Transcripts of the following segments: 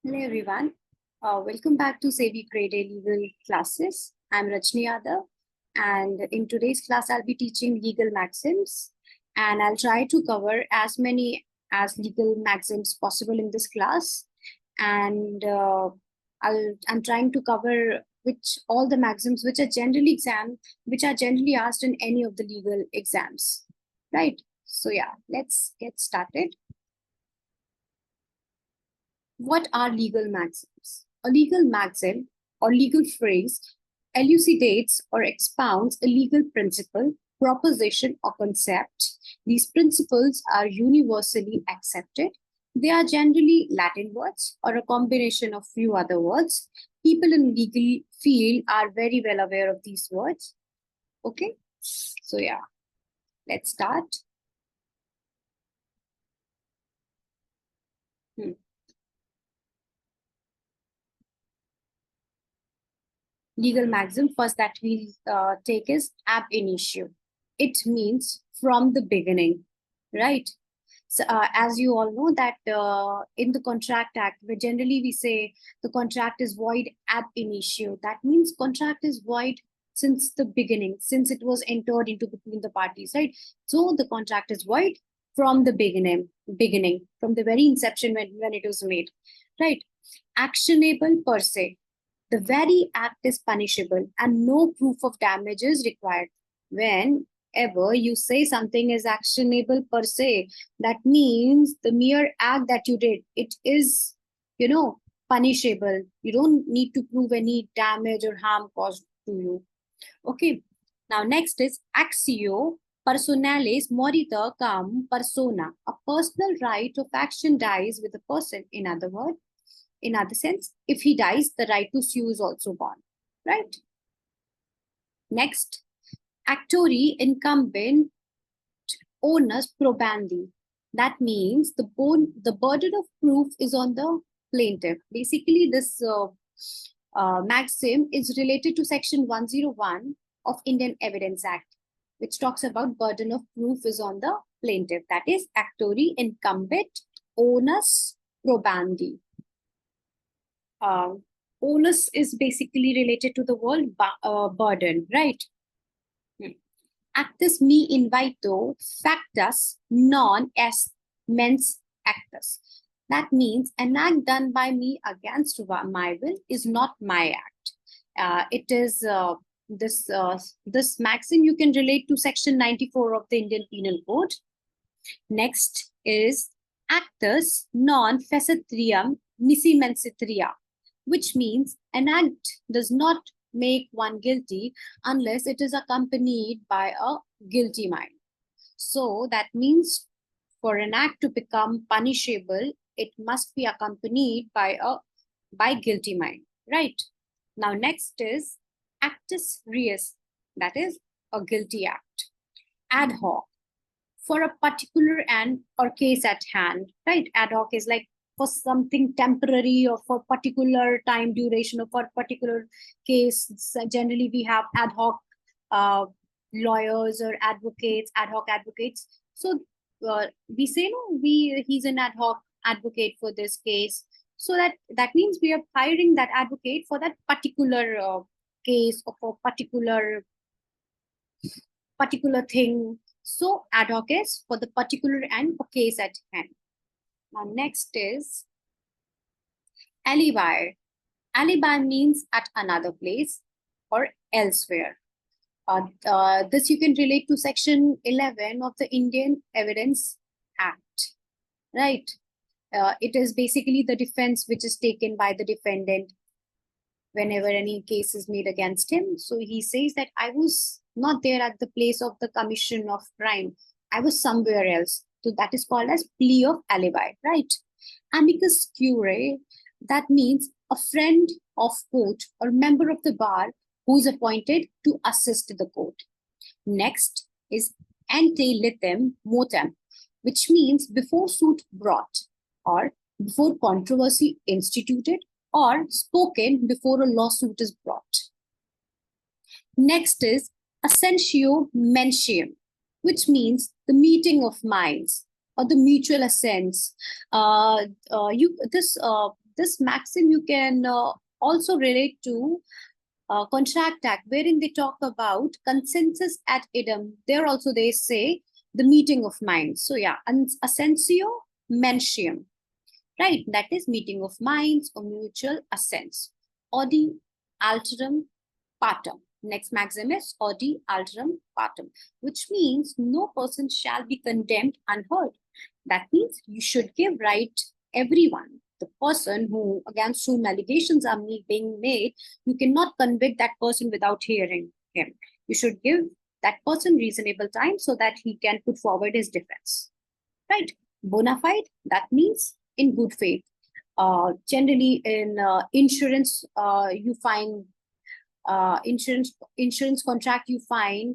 Hello everyone. Welcome back to SEBI Grade A legal classes. I'm Rajni Yadav, and in today's class I'll be teaching legal maxims, and I'll try to cover as many as legal maxims possible in this class. And I'm trying to cover all the maxims which are generally asked in any of the legal exams, right? So yeah, let's get started. What are legal maxims? A legal maxim or legal phrase elucidates or expounds a legal principle, proposition, or concept. These principles are universally accepted. They are generally Latin words or a combination of few other words. People in legal field are very well aware of these words. Okay, so yeah, let's start. Legal maxim first that we'll take is ab initio. It means from the beginning, right? So as you all know that in the Contract Act, where generally we say the contract is void ab initio. That means contract is void since the beginning, since it was entered into between the parties, right? So the contract is void from the beginning, from the very inception when it was made, right? Actionable per se. The very act is punishable and no proof of damage is required. Whenever you say something is actionable per se, that means the mere act that you did, it is, punishable. You don't need to prove any damage or harm caused to you. Okay. Now, next is actio personalis morita cum persona. A personal right of action dies with a person. In other sense, if he dies, the right to sue is also gone, right? Next, actori incumbent onus probandi. That means the burden of proof is on the plaintiff. Basically, this maxim is related to Section 101 of Indian Evidence Act, which talks about burden of proof is on the plaintiff. That is actori incumbent onus probandi. Onus is basically related to the word burden, right? Actus me invito factus non est mens actus. That means an act done by me against my will is not my act. It is this maxim you can relate to Section 94 of the Indian Penal Code. Next is actus non fecetrium nisi mensitria, which means an act does not make one guilty unless it is accompanied by a guilty mind. So that means for an act to become punishable, it must be accompanied by guilty mind, right? Now next is actus reus, that is a guilty act. Ad hoc, for a particular or case at hand, right? Ad hoc is like for something temporary or for particular time duration or for particular case. So generally we have ad hoc lawyers or advocates, ad hoc advocates. So we say no, he's an ad hoc advocate for this case. So that means we are hiring that advocate for that particular case or for particular thing. So ad hoc is for the particular and a case at hand. Now next is alibi. Alibi means at another place or elsewhere. This you can relate to Section 11 of the Indian Evidence Act, right? It is basically the defense which is taken by the defendant whenever any case is made against him. So he says that I was not there at the place of the commission of crime. I was somewhere else. So that is called as plea of alibi, right? Amicus curiae, that means a friend of court or member of the bar who is appointed to assist the court. Next is ante litem motem, which means before suit brought or before controversy instituted or spoken before a lawsuit is brought. Next is assentio mentium, which means the meeting of minds or the mutual assents. This this maxim you can also relate to Contract Act, wherein they talk about consensus ad idem. There also they say the meeting of minds. So yeah, assentio mentium, right? That is meeting of minds or mutual assents. Odi alterum partem. Next maxim is odi alterum partem, which means no person shall be condemned unheard. That means you should give right everyone. The person who against whom allegations are being made, you cannot convict that person without hearing him. You should give that person reasonable time so that he can put forward his defense. Right? Bona fide, that means in good faith. Generally in insurance, you find insurance contract, you find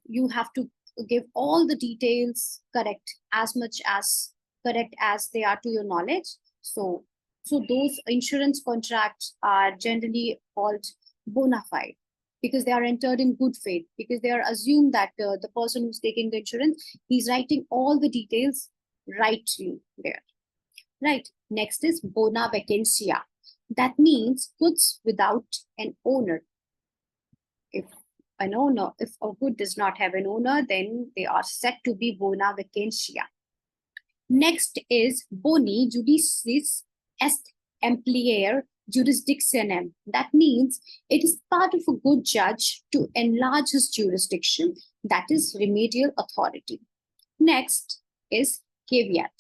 you have to give all the details correct, as much as correct as they are to your knowledge. So those insurance contracts are generally called bona fide because they are entered in good faith, because they are assumed that the person who's taking the insurance, he's writing all the details rightly there. Right. Next is bona vacantia. That means goods without an owner. If a good does not have an owner, then they are said to be bona vacantia. Next is boni judicis est ampliare jurisdictionem. That means it is part of a good judge to enlarge his jurisdiction, that is remedial authority. Next is caveat,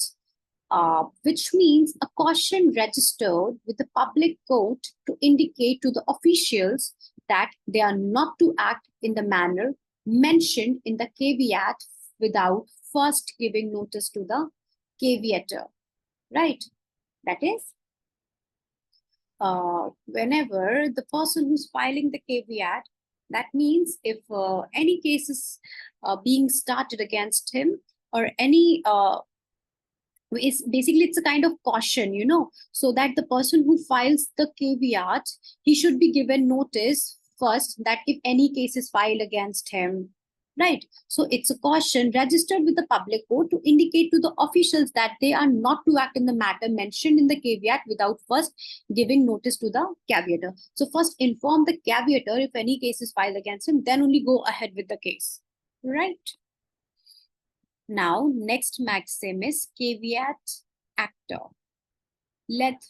which means a caution registered with the public court to indicate to the officials that they are not to act in the manner mentioned in the caveat without first giving notice to the caveator, right? That is, whenever the person who's filing the caveat, that means if any case is being started against him or any it's a kind of caution, so that the person who files the caveat, he should be given notice first that if any case is filed against him, right? So it's a caution registered with the public court to indicate to the officials that they are not to act in the matter mentioned in the caveat without first giving notice to the caveator. So first inform the caveator if any case is filed against him, then only go ahead with the case, right? Now, next maxim is caveat actor. Let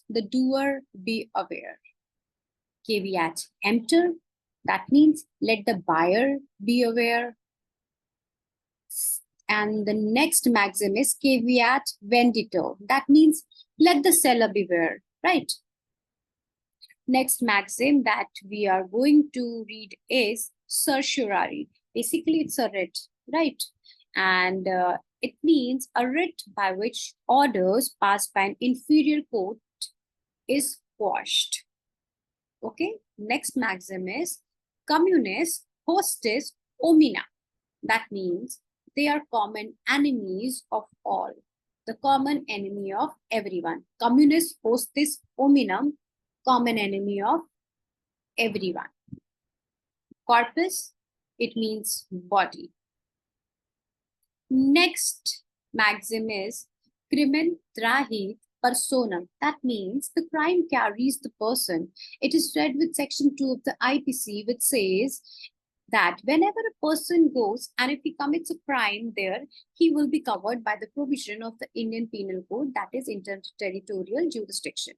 the doer be aware. Caveat emptor, that means let the buyer be aware. And the next maxim is caveat venditor. That means let the seller beware, right? Next maxim that we are going to read is certiorari. Basically, it's a writ, right? And it means a writ by which orders passed by an inferior court is quashed. Okay, next maxim is communis hostis homina. That means they are common enemies of all, the common enemy of everyone. Communis hostis hominum, common enemy of everyone. Corpus, it means body. Next maxim is crimen trahit personam. That means the crime carries the person. It is read with section 2 of the IPC, which says that whenever a person goes and if he commits a crime there, he will be covered by the provision of the Indian Penal Code, that is interterritorial jurisdiction.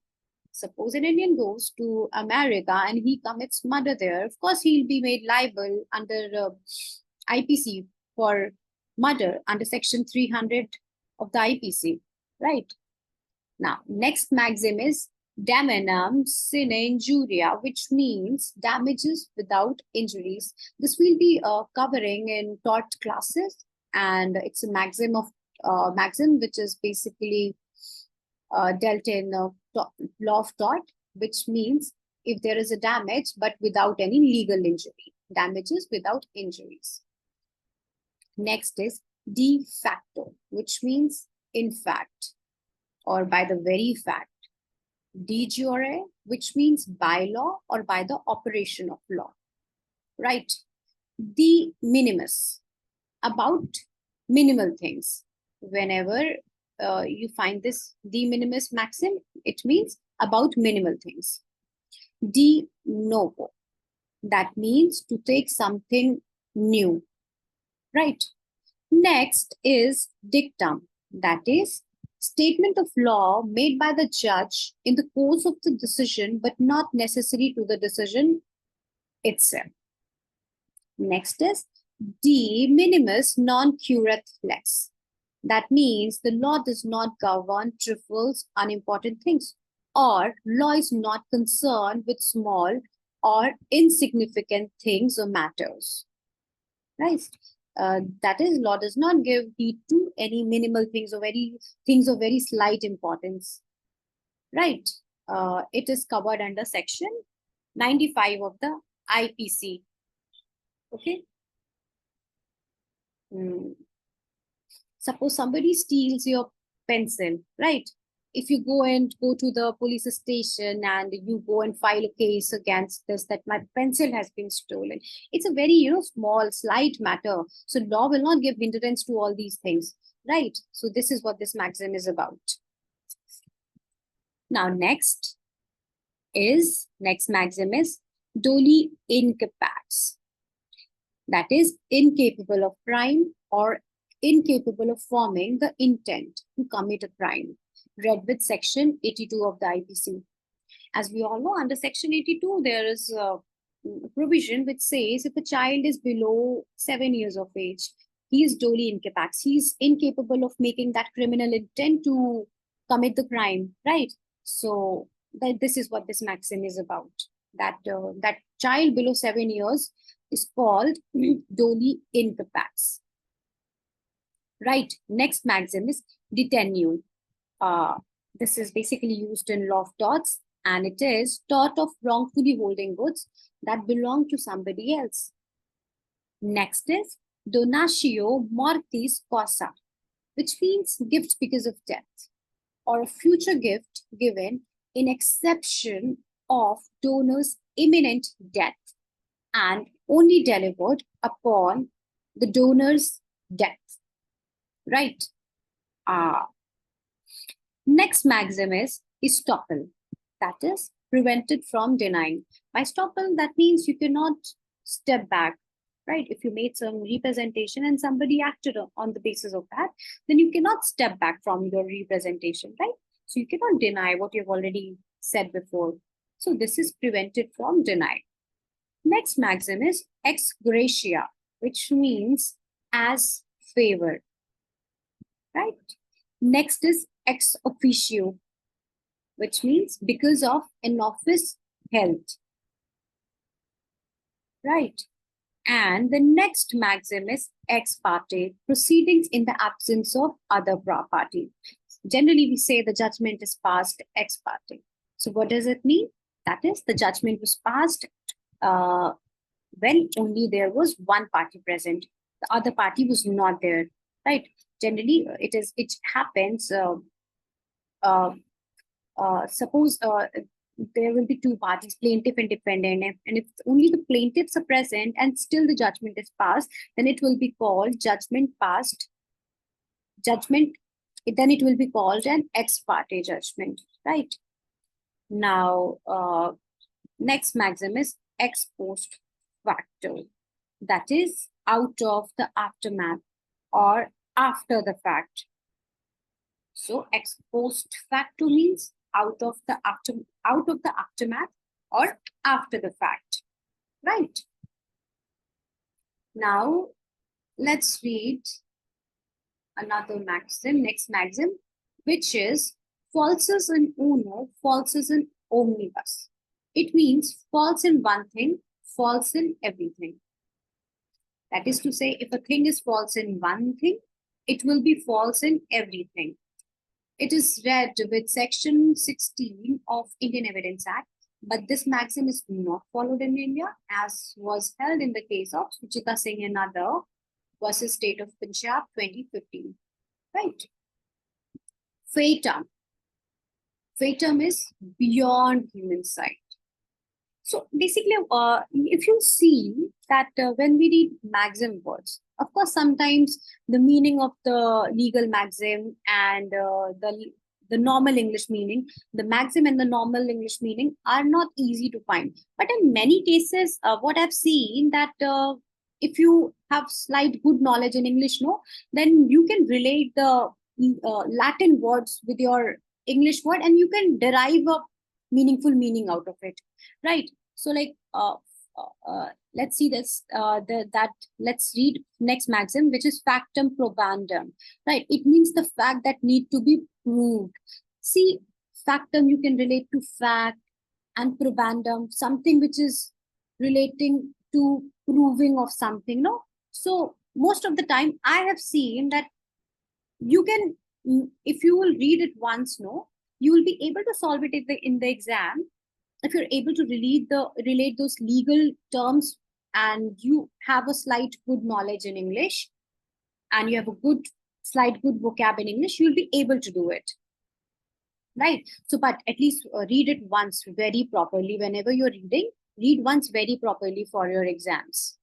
Suppose an Indian goes to America and he commits murder there, of course he'll be made liable under IPC for murder under section 300 of the IPC, right? Now, next maxim is damenam sine injuria, which means damages without injuries. This will be covering in tort classes, and it's a maxim of maxim which is basically dealt in law of tort, which means if there is a damage but without any legal injury, damages without injuries. Next is de facto, which means in fact or by the very fact. De jure, which means by law or by the operation of law, right? De minimis, about minimal things. Whenever you find this de minimis maxim. It means about minimal things. De novo, that means to take something new, right? Next is dictum, that is statement of law made by the judge in the course of the decision, but not necessary to the decision itself. Next is de minimis non curat lex. That means the law does not govern trifles, unimportant things, or law is not concerned with small or insignificant things or matters. Right? That is, law does not give heed to any minimal things or things of very slight importance. Right? It is covered under section 95 of the IPC. Okay. Suppose somebody steals your pencil, right? If you go to the police station and you go and file a case against this, that my pencil has been stolen, it's a very small, slight matter. So law will not give hindrance to all these things, right? So this is what this maxim is about. Now next maxim is doli incapax. That is incapable of crime or incapable of forming the intent to commit a crime, read with section 82 of the IPC. As we all know, under section 82, there is a provision which says if a child is below 7 years of age, he is doli incapax. He is incapable of making that criminal intent to commit the crime, right? So this is what this maxim is about. That child below 7 years is called doli incapax. Right. Next maxim is detenue. This is basically used in law of torts, and it is tort of wrongfully holding goods that belong to somebody else. Next is donatio mortis causa, which means gift because of death, or a future gift given in exception of donor's imminent death and only delivered upon the donor's death. Right. Next maxim is estoppel. That is prevented from denying. By estoppel, that means you cannot step back, right? If you made some representation and somebody acted on the basis of that, then you cannot step back from your representation, right? So you cannot deny what you've already said before. So this is prevented from deny. Next maxim is ex gratia, which means as favor. Right. Next is ex officio, which means because of an office held. Right. And the next maxim is ex parte, proceedings in the absence of other party. Generally, we say the judgment is passed ex parte. So what does it mean? That is, the judgment was passed when only there was one party present. The other party was not there, right? Generally, it happens. Suppose there will be two parties, plaintiff and defendant, and if only the plaintiffs are present and still the judgment is passed, then it will be called judgment passed. Then it will be called an ex parte judgment, right? Now, next maxim is ex post facto. That is out of the aftermath or after the fact. So ex post facto means out of the aftermath or after the fact, right? Now let's read another maxim, next maxim, which is falsus in uno, falsus in omnibus. It means false in one thing, false in everything. That is to say, if a thing is false in one thing, it will be false in everything. It is read with section 16 of Indian Evidence Act, but this maxim is not followed in India, as was held in the case of Suchita Singh and other versus State of Punjab 2015. Right. Fatum. Fatum is beyond human sight. So basically, if you see that when we read maxim words, of course, sometimes the meaning of the legal maxim and the normal English meaning, the maxim and the normal English meaning are not easy to find. But in many cases, what I've seen that if you have slight good knowledge in English, no, then you can relate the Latin words with your English word, and you can derive a meaningful meaning out of it, right? So like let's see this let's read next maxim, which is factum probandum, right? It means the fact that need to be proved. See, factum you can relate to fact, and probandum something which is relating to proving of something, no? So most of the time I have seen that you can, if you will read it once, no, you will be able to solve it in the exam if you're able to relate those legal terms, and you have a slight good knowledge in English, and you have a slight good vocab in English, you'll be able to do it, right? So, but at least read it once very properly. Whenever you're reading, read once very properly for your exams.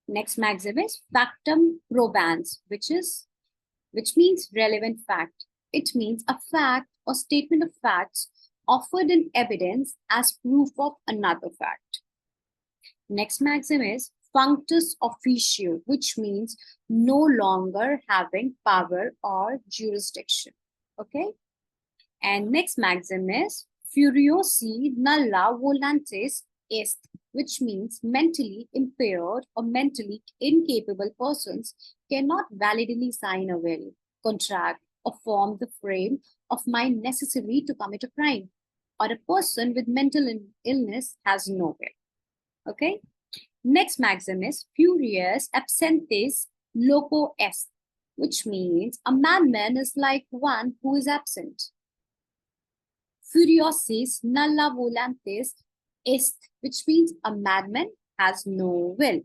Next maxim is factum probans, which means relevant fact. It means a fact or statement of facts offered in evidence as proof of another fact. Next maxim is functus officio, which means no longer having power or jurisdiction. Okay. And next maxim is furiosi nulla voluntas est, which means mentally impaired or mentally incapable persons cannot validly sign a will, contract, or form the frame of mind necessary to commit a crime, or a person with mental illness has no will. Okay. Next maxim is furious absentis loco est, which means a madman is like one who is absent. Furiosis nulla voluntas est, which means a madman has no will.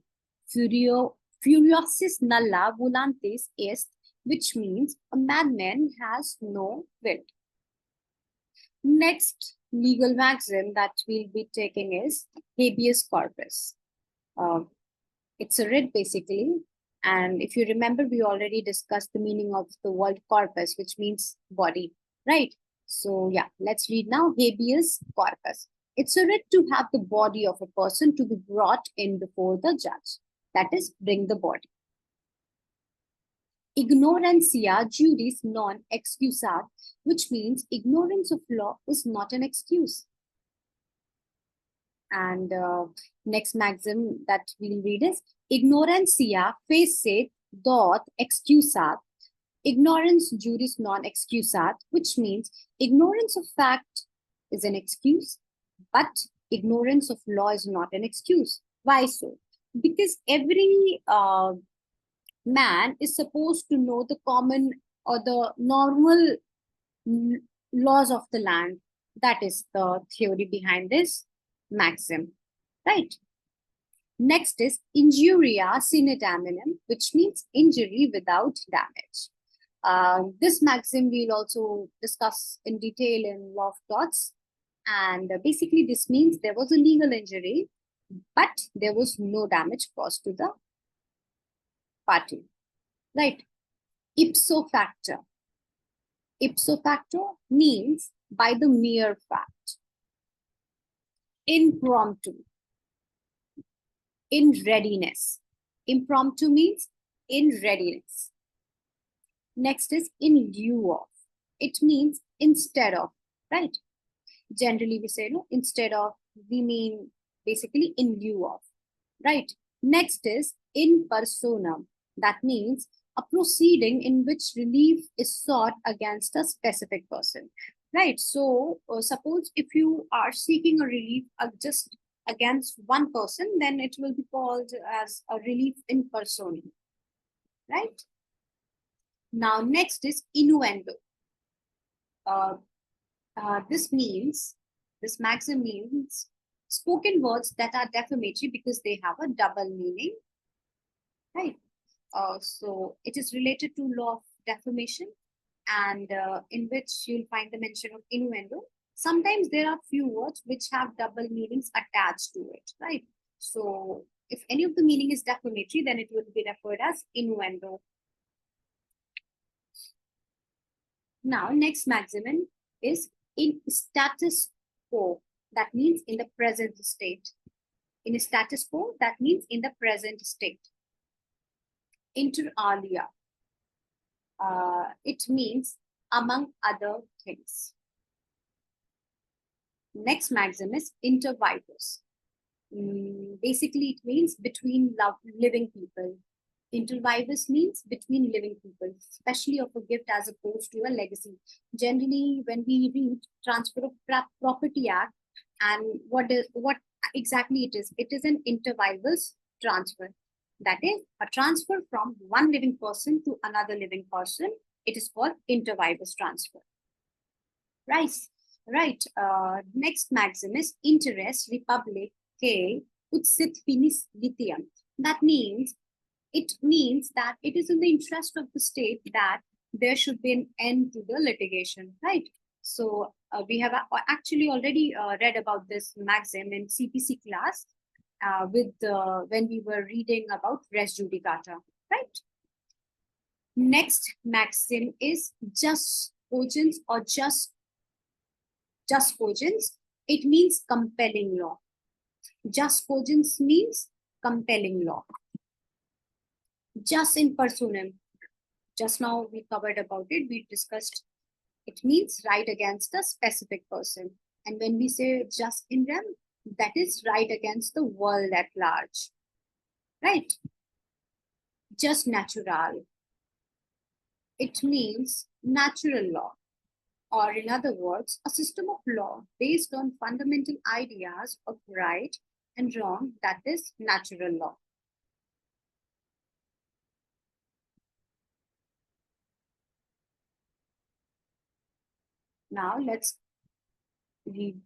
Furiosis nulla voluntas est, which means a madman has no will. Next legal maxim that we'll be taking is habeas corpus. It's a writ basically. And if you remember, we already discussed the meaning of the word corpus, which means body, right? So yeah, let's read now habeas corpus. It's a writ to have the body of a person to be brought in before the judge. That is, bring the body. Ignorantia juris non excusat, which means ignorance of law is not an excuse. And next maxim that we'll read is ignorantia facet dot excusat, ignorance juris non excusat, which means ignorance of fact is an excuse, but ignorance of law is not an excuse. Why so? Because every man is supposed to know the common or the normal laws of the land. That is the theory behind this maxim, right? Next is injuria sine damnum, which means injury without damage. This maxim we'll also discuss in detail in law of torts. And basically this means there was a legal injury, but there was no damage caused to the party, right? Ipso facto. Ipso facto means by the mere fact. Impromptu. In readiness. Impromptu means in readiness. Next is in lieu of. It means instead of, right? Generally we say no, instead of, we mean basically in lieu of, right? Next is in personam. That means a proceeding in which relief is sought against a specific person, right? So suppose if you are seeking a relief just against one person, then it will be called as a relief in personam, right? Now next is innuendo. This maxim means spoken words that are defamatory because they have a double meaning, right? So it is related to law of defamation, and in which you'll find the mention of innuendo. Sometimes there are few words which have double meanings attached to it, right? So if any of the meaning is defamatory, then it will be referred as innuendo. Now, next maximum is in status quo. That means in the present state. In status quo, that means in the present state. Inter alia. It means among other things. Next maxim is inter vivos. Basically, it means between living people. Inter vivos means between living people, especially of a gift as opposed to a legacy. Generally, when we read Transfer of Property Act, and what exactly it is an inter vivos transfer. That is a transfer from one living person to another living person. It is called inter vivos transfer. Right. Next maxim is interes republicae ut sit finis litium. That means that it is in the interest of the state that there should be an end to the litigation, right? So we have actually already read about this maxim in CPC class when we were reading about res judicata, right? Next maxim is just cogens or just cogens. It means compelling law. Just cogens means compelling law. Just in personam. Just now we covered about it. We discussed. It means right against a specific person. And when we say just in rem, that is right against the world at large. Right? Just natural. It means natural law. Or in other words, a system of law based on fundamental ideas of right and wrong, that is natural law. Now let's read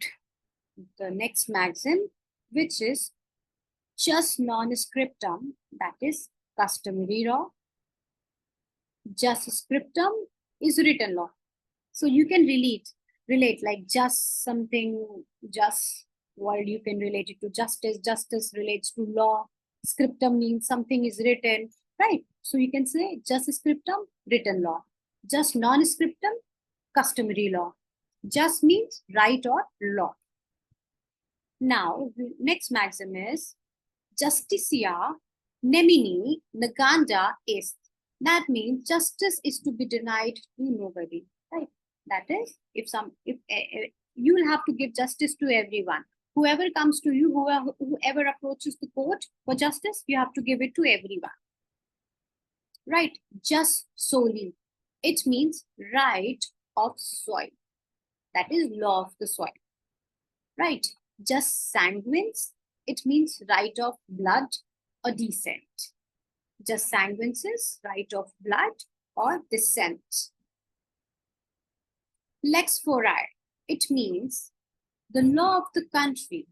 the next maxim, which is jus non scriptum, that is customary law. Jus scriptum is written law. So you can relate like just something, just word you can relate it to justice. Justice relates to law. Scriptum means something is written, right? So you can say jus scriptum, written law. Jus non scriptum, customary law. Just means right or law. Now, the next maxim is justitia nemini neganda est. That means justice is to be denied to nobody, right? That is, if you will have to give justice to everyone. Whoever comes to you, whoever approaches the court for justice, you have to give it to everyone. Right? Just solely. It means right of soil. That is law of the soil. Right? Just sanguines. It means right of blood or descent. Just sanguines is right of blood or descent. Lex fori. It means the law of the country.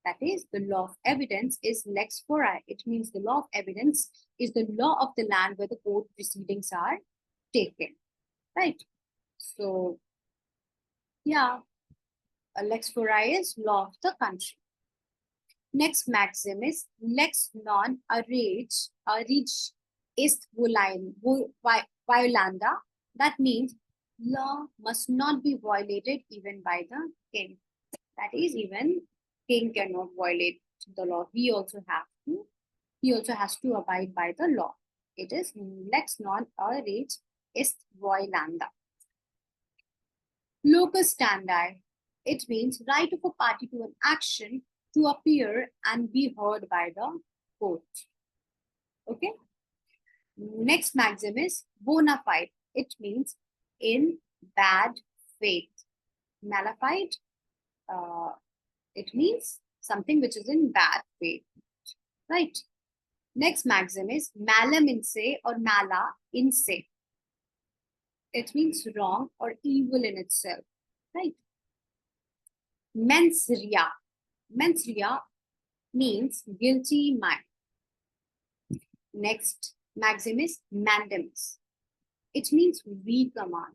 That is, the law of evidence is lex fori. It means the law of evidence is the law of the land where the court proceedings are taken. Right? So, yeah, a lex fori is law of the country. Next maxim is lex non arrege est violanda. That means law must not be violated even by the king. That is, even king cannot violate the law. He also has to abide by the law. It is lex non arrege est violanda. Locus standi. It means right of a party to an action to appear and be heard by the court. Okay. Next maxim is bona fide. It means in bad faith. Mala fide, it means something which is in bad faith. Right. Next maxim is malum in se or mala in se. It means wrong or evil in itself. Right. Mens rea. Mens rea means guilty mind. Next maxim is mandamus. It means we command.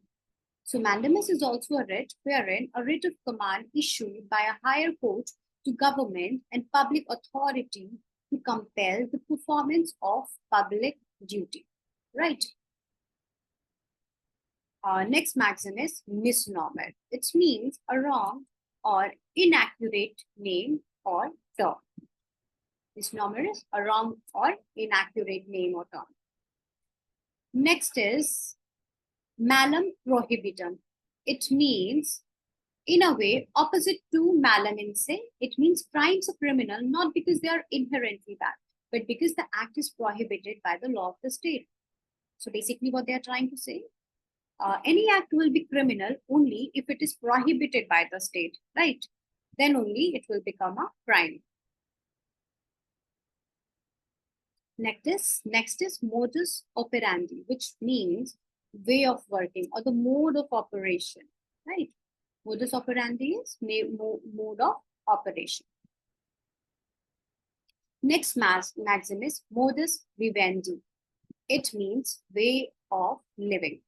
So mandamus is also a writ wherein a writ of command issued by a higher court to government and public authority to compel the performance of public duty, right? Next maxim is misnomer. It means a wrong or inaccurate name or term. Misnomer is a wrong or inaccurate name or term. Next is malum prohibitum. It means, in a way, opposite to malum in se. It means crimes are criminal not because they are inherently bad, but because the act is prohibited by the law of the state. So basically what they are trying to say, any act will be criminal only if it is prohibited by the state, right? Then only it will become a crime. Next is modus operandi, which means way of working or the mode of operation, right? Modus operandi is mode of operation. Next maxim is modus vivendi. It means way of living.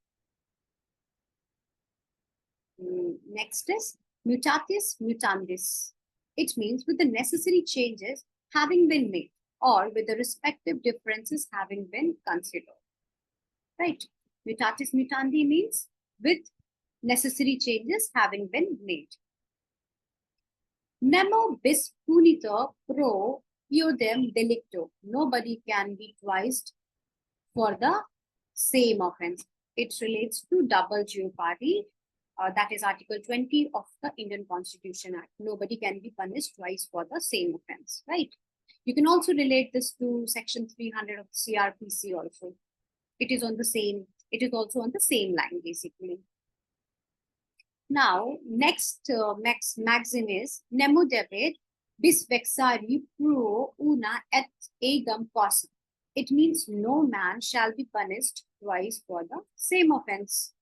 Next is mutatis mutandis. It means with the necessary changes having been made or with the respective differences having been considered, right? Mutatis mutandi means with necessary changes having been made. Nemo bis punito pro iodem delicto. Nobody can be twice for the same offense. It relates to double jeopardy. That is Article 20 of the Indian Constitution Act. Nobody can be punished twice for the same offense, right? You can also relate this to Section 300 of the CRPC also. It is also on the same line, basically. Now, next maxim is nemo debet bis vexari pro una et egam possum. It means no man shall be punished twice for the same offense.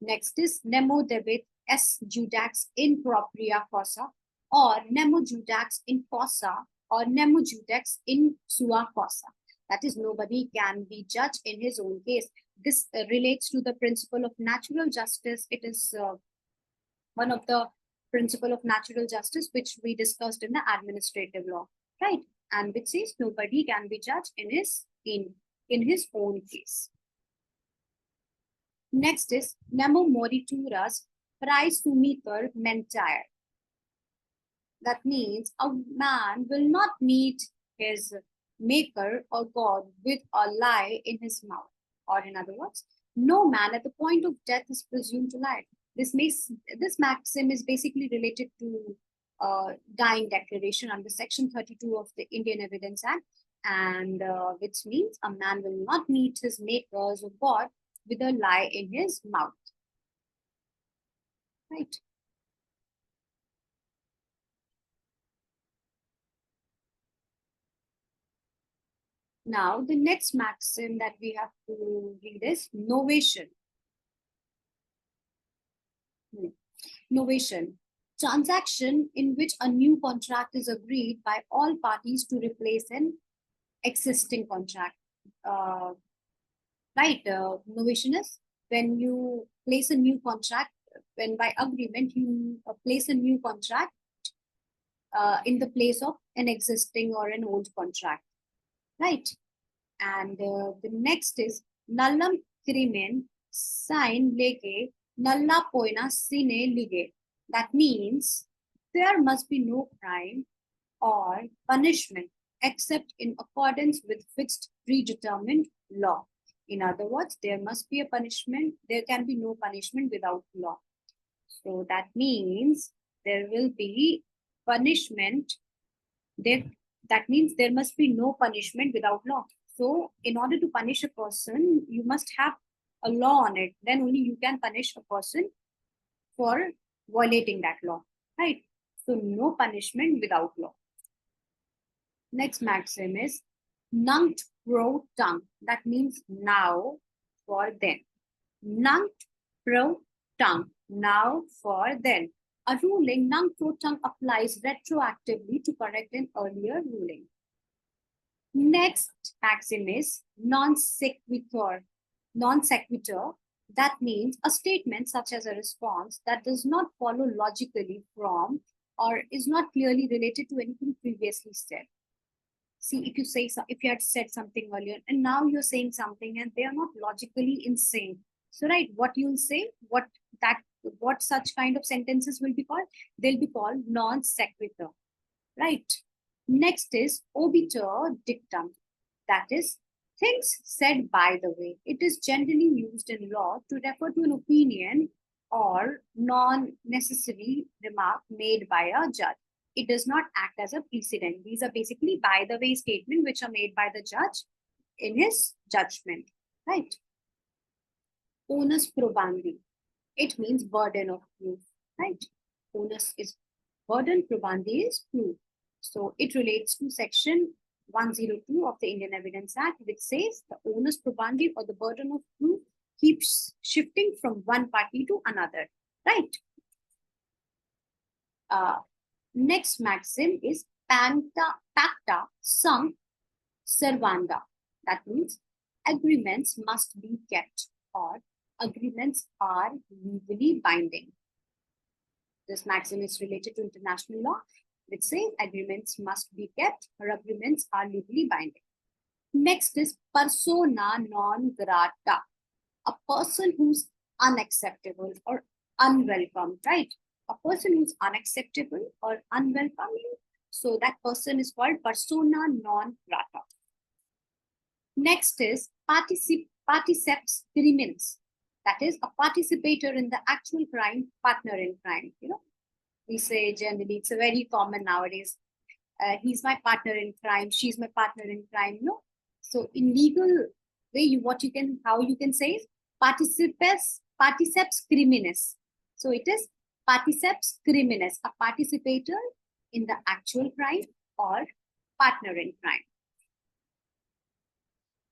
Next is nemo debet s judax in propria causa or nemo judax in causa or nemo judax in sua causa. That is, nobody can be judged in his own case. This relates to the principle of natural justice. It is one of the principle of natural justice which we discussed in the administrative law, right? And which says nobody can be judged in his own case. Next is nemo morituras praesumitur mentire. That means a man will not meet his maker or God with a lie in his mouth. Or in other words, no man at the point of death is presumed to lie. This maxim is basically related to dying declaration under Section 32 of the Indian Evidence Act, and which means a man will not meet his makers or God with a lie in his mouth, right? Now, the next maxim that we have to read is novation. Novation. Transaction in which a new contract is agreed by all parties to replace an existing contract. Right, novation is when you place a new contract, when by agreement you place a new contract in the place of an existing or an old contract, right? And the next is nullam crimen sine lege nulla poena sine lege. That means there must be no crime or punishment except in accordance with fixed predetermined law. In other words, there must be a punishment. There can be no punishment without law. So that means there will be punishment. That means there must be no punishment without law. So in order to punish a person, you must have a law on it. Then only you can punish a person for violating that law, right? So no punishment without law. Next maxim is nunc pro tunc. That means now for then. Nunc pro tunc. Now for then. A ruling nunc pro tunc applies retroactively to correct an earlier ruling. Next maxim is non sequitur. Non sequitur, that means a statement such as a response that does not follow logically from or is not clearly related to anything previously said. See, if you say so, if you had said something earlier and now you're saying something and they are not logically in sync. So, right, what you'll say, what such kind of sentences will be called? They'll be called non sequitur, right? Next is obiter dictum, that is things said by the way. It is generally used in law to refer to an opinion or non-necessary remark made by a judge. It does not act as a precedent. These are basically by the way statements which are made by the judge in his judgment, right? Onus probandi, it means burden of proof, right? Onus is burden, probandi is proof. So it relates to section 102 of the Indian Evidence Act, which says the onus probandi or the burden of proof keeps shifting from one party to another, right? Next maxim is pacta sunt servanda. That means agreements must be kept or agreements are legally binding. This maxim is related to international law, which says agreements must be kept or agreements are legally binding. Next is persona non grata, a person who's unacceptable or unwelcome, right? A person who's unacceptable or unwelcoming, so that person is called persona non grata. Next is particeps criminis, that is a participator in the actual crime, partner in crime. You know, we say generally, it's a very common nowadays. He's my partner in crime, she's my partner in crime. No, so in legal way, how you can say is particeps criminis. So it is particeps criminis, a participator in the actual crime or partner in crime.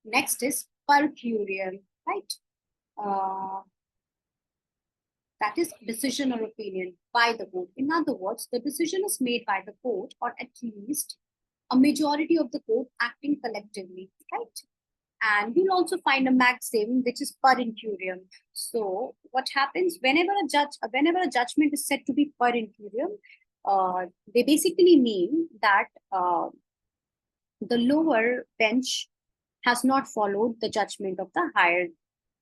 Next is per curiam, right? That is decision or opinion by the court. In other words, the decision is made by the court or at least a majority of the court acting collectively, right? And you'll also find a maxim which is per incuriam. So what happens whenever a judgment is said to be per incuriam, they basically mean that the lower bench has not followed the judgment of the higher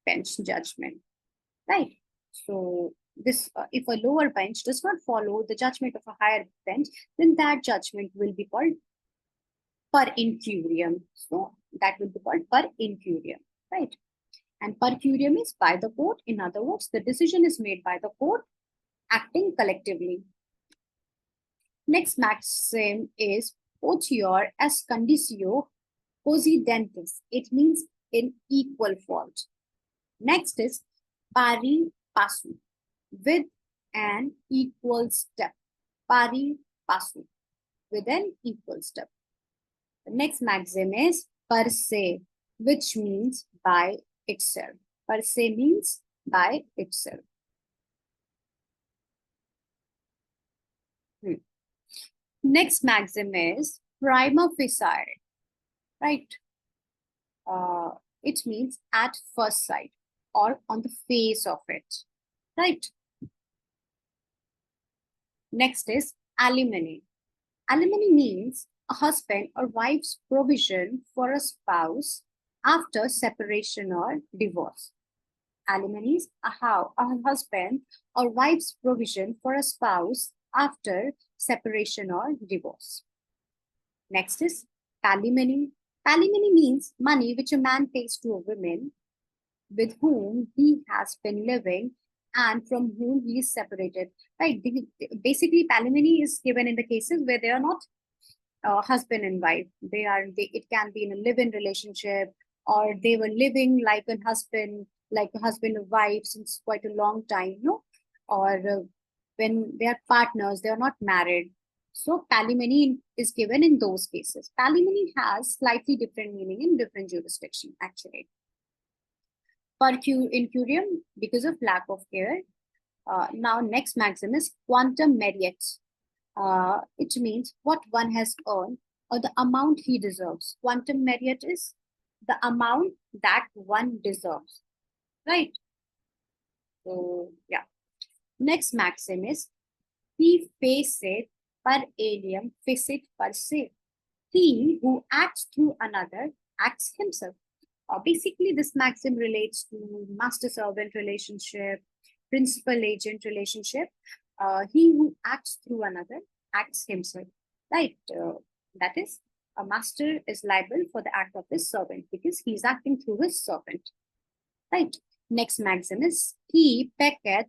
bench judgment, right? So this, if a lower bench does not follow the judgment of a higher bench, then that judgment will be called per incuriam. So that will be called per incuriam, right? And per curiam is by the court. In other words, the decision is made by the court acting collectively. Next maxim is potior est conditio possidentis. It means in equal fault. Next is pari passu, with an equal step. Pari passu, with an equal step. The next maxim is per se, which means by itself. Per se means by itself. Next maxim is prima facie, right? It means at first sight or on the face of it, right? Next is alimony. Alimony means a husband or wife's provision for a spouse after separation or divorce. Alimony is a husband or wife's provision for a spouse after separation or divorce. Next is palimony. Palimony means money which a man pays to a woman with whom he has been living and from whom he is separated, right? Basically, palimony is given in the cases where they are not husband and wife. It can be in a live-in relationship, or they were living like a husband and wife since quite a long time, no? Or when they are partners, they are not married. So palimony is given in those cases. Palimony has slightly different meaning in different jurisdictions, actually. Per incuriam, because of lack of care. Now, next maxim is quantum meriet. It means what one has earned or the amount he deserves. Quantum meriet is the amount that one deserves. right? So yeah. Next maxim is he facet per alium facet per se. He who acts through another acts himself. Basically, this maxim relates to master-servant relationship, principal-agent relationship. He who acts through another acts himself, right? That is, a master is liable for the act of his servant because he is acting through his servant, right? Next maxim is, he peccet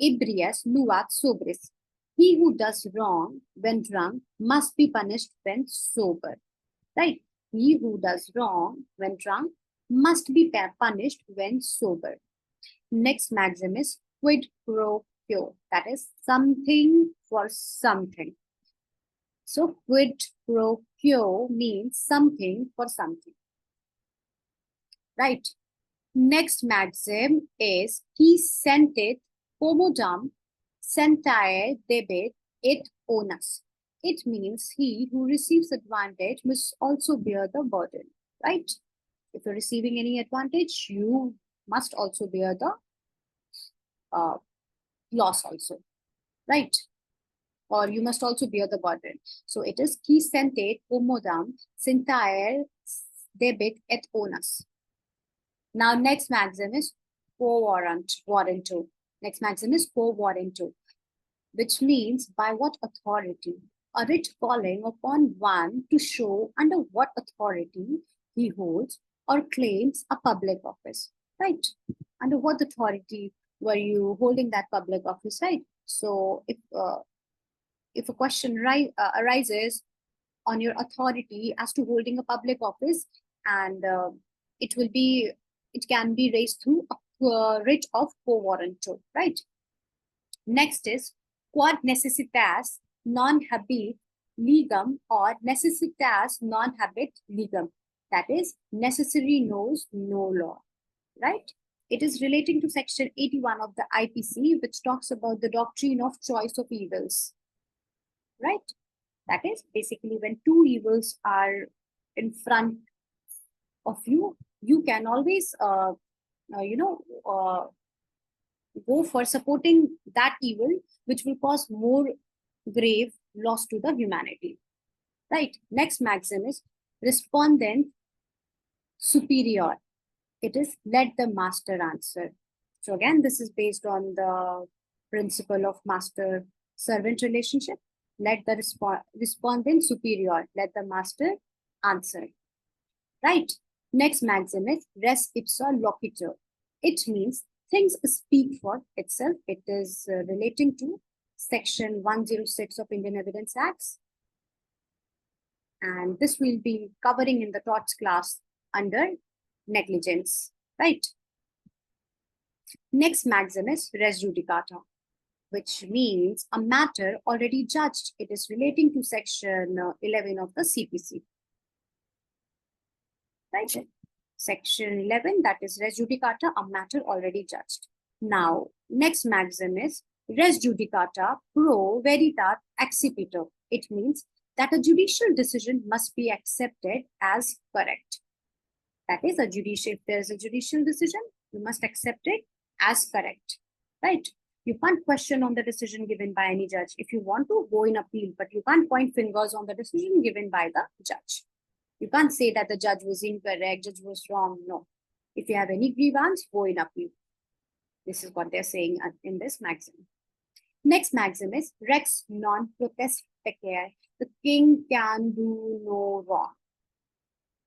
ebrius nuat sobris. He who does wrong when drunk must be punished when sober, right? He who does wrong when drunk must be punished when sober. Next maxim is quid pro quo, that is something for something. So quid pro quo means something for something, right? Next maxim is he senteth quomoddum sentae debet et onus. It means he who receives advantage must also bear the burden, right? If you're receiving any advantage, you must also bear the loss also, right? Or you must also bear the burden. So it is qui sentet commodam sentae debet et onus. Now next maxim is quo warranto. Next maxim is quo warranto, which means by what authority? A writ calling upon one to show under what authority he holds or claims a public office, right? Under what authority were you holding that public office, right? So if a question arises on your authority as to holding a public office, and it can be raised through a writ of quo warranto, right? Next is quod necessitas non habet legum or necessitas non habet legum. That is, necessary knows no law, right? It is relating to section 81 of the IPC, which talks about the doctrine of choice of evils, right? That is basically when two evils are in front of you, you can always, go for supporting that evil, which will cause more grave loss to the humanity, right? Next maxim is respondent superior. It is let the master answer. So again, this is based on the principle of master-servant relationship. Let the respondent superior, let the master answer, right? Next maxim is res ipsa loquitur. It means things speak for itself. It is relating to section 106 of Indian Evidence Acts. And this will be covering in the torts class under negligence, right? Next maxim is res judicata, which means a matter already judged. It is relating to section 11 of the CPC, right? Section 11, that is res judicata, a matter already judged. Now, next maxim is res judicata pro veritas accipitur. It means that a judicial decision must be accepted as correct. That is, if there is a judicial decision, you must accept it as correct, right? You can't question on the decision given by any judge. If you want to, go in appeal, but you can't point fingers on the decision given by the judge. You can't say that the judge was incorrect, judge was wrong. No. If you have any grievance, go in appeal. This is what they're saying in this maxim. Next maxim is rex non potest pecere. The king can do no wrong.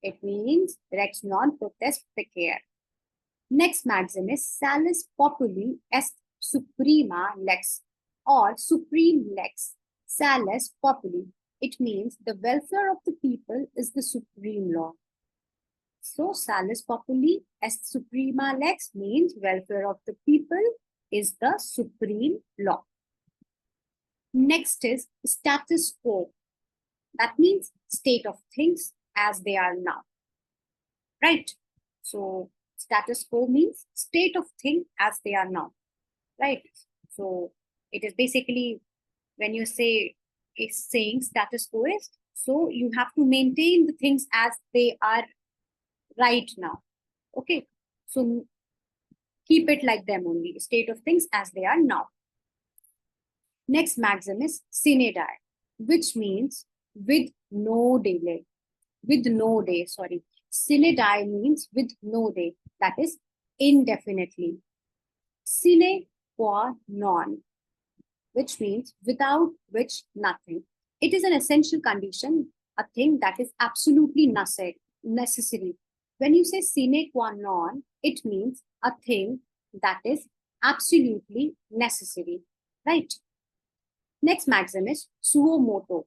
It means rex non potest pecere. Next maxim is salus populi est suprema lex or supreme lex. Salus populi. It means the welfare of the people is the supreme law. So salus populi est suprema lex means welfare of the people is the supreme law. Next is status quo. That means state of things as they are now, right? So status quo means state of things as they are now, right? So it is basically when you say is saying status quo is, so you have to maintain the things as they are right now. Okay, so Keep it like them only, state of things as they are now. Next maxim is sine die, which means with no delay. With no day, sorry. Sine die means with no day, that is indefinitely. Sine qua non, which means without which nothing. It is an essential condition, a thing that is absolutely necessary. When you say sine qua non, it means a thing that is absolutely necessary, right? Next maxim is suo moto.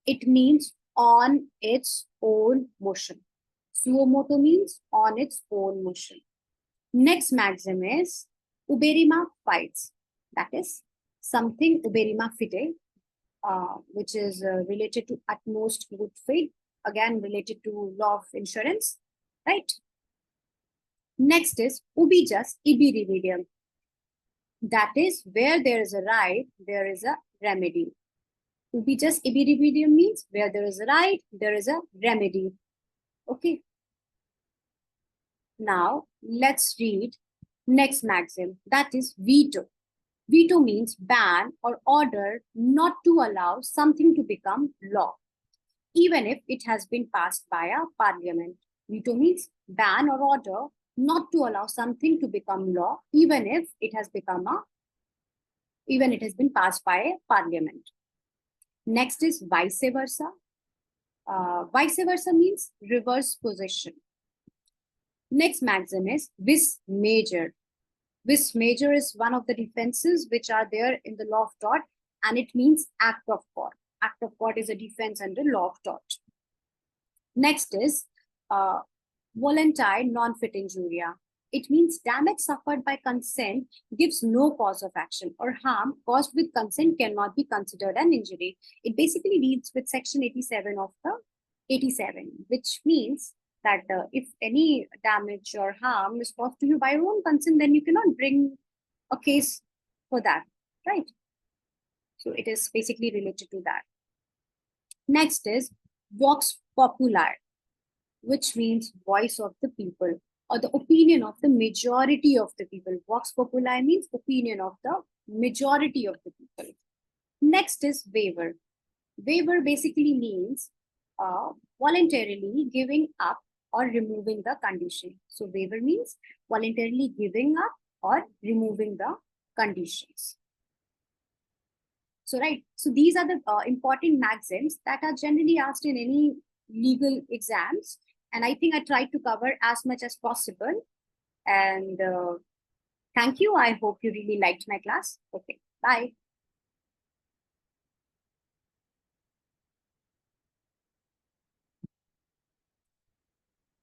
It means on its own motion. Suo moto means on its own motion. Next maxim is uberima fides. That is something uberima fide, which is related to utmost good faith, again related to law of insurance, right? Next is ubi just ibi remedium. That is where there is a right, there is a remedy. Ubi just ibi remedium means where there is a right, there is a remedy. Okay. Now let's read next maxim, that is veto. Veto means ban or order not to allow something to become law, even if it has been passed by a parliament. Veto means ban or order not to allow something to become law, even if it has been passed by a parliament. Next is vice versa. Vice versa means reverse position. Next maxim is vis major. Vis major is one of the defenses which are there in the law of tort, and it means act of court. Act of court is a defense under law of tort. Next is voluntary non-fit injuria. It means damage suffered by consent gives no cause of action, or harm caused with consent cannot be considered an injury. It basically deals with section 87 of the 87, which means that if any damage or harm is caused to you by your own consent, then you cannot bring a case for that, right? So it is basically related to that. Next is vox populi, which means voice of the people or the opinion of the majority of the people. Vox populi means opinion of the majority of the people. Next is waiver. Waiver basically means voluntarily giving up or removing the condition. So waiver means voluntarily giving up or removing the conditions. So right, so these are the important maxims that are generally asked in any legal exams. And I think I tried to cover as much as possible. And thank you. I hope you really liked my class. Okay, bye.